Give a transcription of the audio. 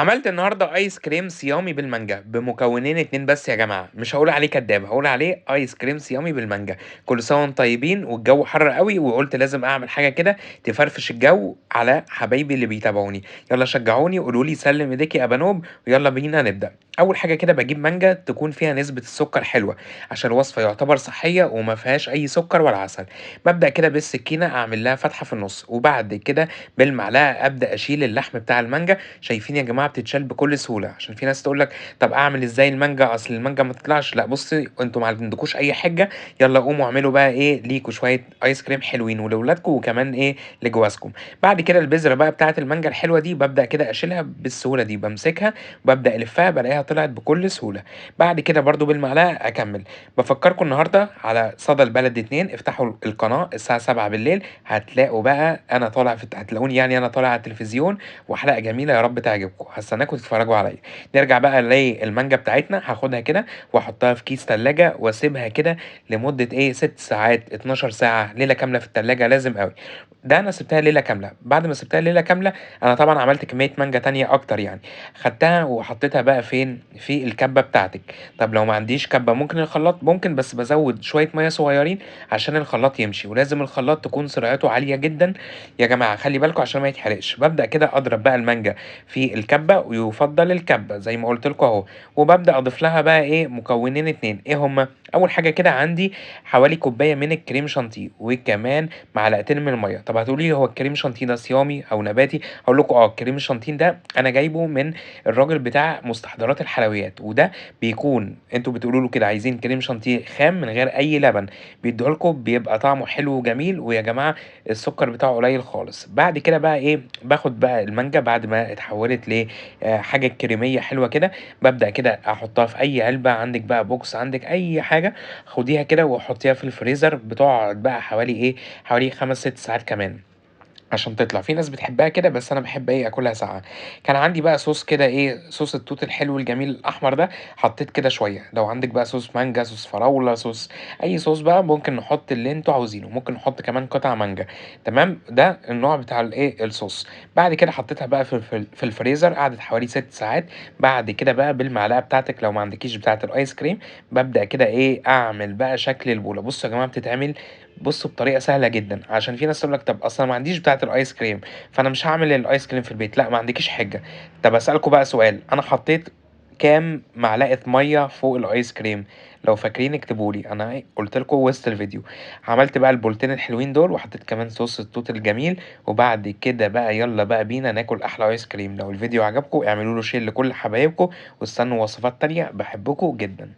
عملت النهارده آيس كريم صيامي بالمانجا بمكونين 2 بس يا جماعة، مش هاقول عليه كداب، هاقول عليه آيس كريم صيامي بالمانجا. كل سنة وأنتم طيبين والجو حَر أوي، وقُلت لازم أعمل حاجة كده تفرفش الجو على حبايبي اللي بيتابعوني. يالّا شجعوني وقولوا لي سلِّم إيديك يا بنوب ويالّا بينا نبدأ. أول حاجة كده باجيب مانجا تكون فيها نسبة السكر حلوة، عشان الوصفة يعتبر صحية وما فيهاش أي سكر ولا عسل. بابدأ كده بالسكينة أعمل لها فتحة في النُص، وبعد كده بالمعلقة أبدأ أشيل اللحم بتاع المانجا. شايفين يا جماعة بتتشال بكل سهولة، عشان في ناس تقول لك طب أعمل إزاي المانجا، أصل المانجا ما تطلعش. لأ بُصّي، أنتم ما عندكوش أي حِجة، يالّا قوموا اعملوا بقى إيه ليكم شوية آيس كريم حلوين ولولادكم وكمان إيه لجوازكم. بعد كده البذرة بقى بتاعة المانجا الحلوة دي بابدأ كده أشيلها بالسهولة دي، بامسكها وبابدأ ألفّها بالاقيها طلعت بكل سهولة. بعد كده برضه بالمعلقة أكمّل. بافكّركم النهارده على صدى البلد 2 افتحوا القناة الساعة 19:00 هتلاقوا بقى أنا طالع هتلاقوني يعني أنا طالع على التلفزيون وحلقة جميلة يا رب تعجبكم، هاستناكم تتفرجوا عليَّ. نرجع بقى للمانجا بتاعتنا، هاخدها كده وأحطها في كيس تلاجة وأسيبها كده لمدة إيه 6 ساعات، 12 ساعة، ليلة كاملة في التلاجة لازم أوي. ده أنا سِبتها ليلة كاملة. بعد ما سِبتها ليلة كاملة أنا طبعًا عملت كمية مانجا تانية أكتر يعني. خدتها وحطيتها بقى فين، في الكبة بتاعتِك. طب لو ما عنديش كبة ممكن الخلاط، ممكن بس بازوّد شوية مَيّة صغيرين عشان الخلاط يمشي، ولازم الخلاط تكون سرعته عالية جدًا يا جماعة خلّي بالكم عشان ما يتحرقش. بابدأ كده أضرب بقى المانجا في الكبة، ويُفضّل الكبة زي ما قُلت لكم أهو. وبابدأ أضيف لها بقى إيه مكونين 2 إيه هُم؟ أول حاجة كده عندي حوالي كوباية من الكريم شانتيه، وكمان معلقتين من المَيّة. طب هتقولوا لي هو الكريم شانتيه ده صيامي أو نباتي؟ هاقول لكم الكريم الشانتيه ده أنا جايبه من الراجل بتاع مستحضرات الحلويات، وده بيكون أنتم بتقولوا له كده عايزين كريم شانتيه خام من غير أي لبن، بيدّيه لكم بيبقى طعمه حلو وجميل، ويا جماعة السكر بتاعه قليل خالص. بعد كده بقى إيه، باخد بقى المانجا بعد ما اتحولت حاجة كريمية حلوة كده، بابدأ كده أحطها في أي علبة عندِك بقى بوكس عندِك أي حاجة، خديها كده وحطيها في الفريزر بتقعد بقى حوالي إيه، حوالي 5، 6 ساعات كمان. عشان تطلع. في ناس بتحبها كده، بس أنا باحب إيه، آكلها ساقعة. كان عندي بقى صوص كده إيه، صوص التوت الحلو الجميل الأحمر ده، حطيت كده شوية. لو عندِك بقى صوص مانجا، صوص فراولة، صوص أي صوص بقى ممكن نحط اللي أنتم عاوزينه، ممكن نحط كمان قطع مانجا، تمام، ده النوع بتاع الإيه، الصوص. بعد كده حطيتها بقى في الفريزر قعدت حوالي 6 ساعات. بعد كده بقى بالمعلقة بتاعتِك لو ما عندكيش بتاعة الآيس كريم، بابدأ كده إيه، أعمل بقى شكل البولة. بُصّوا يا جماعة بتتعمل بُصّوا بطريقة سهلة جدًا، عشان في ناس تقول لك طب أصل أنا ما عنديش بتاعة الآيس كريم، فأنا مش هاعمل الآيس كريم في البيت. لأ ما عندكيش حِجة. طب أسألكم بقى سؤال، أنا حطيت كام معلقة مَيّة فوق الآيس كريم؟ لو فاكرين اكتبوا لي، أنا إيه قُلت لكم وسط الفيديو. عملت بقى البولتين الحلوين دول وحطيت كمان صوص التوت الجميل، وبعد كده بقى يالّا بقى بينا ناكل أحلى آيس كريم. لو الفيديو عجبكم اعملوا له شير لكل حبايبكم، واستنوا وصفات تانية، باحبكم جدًا.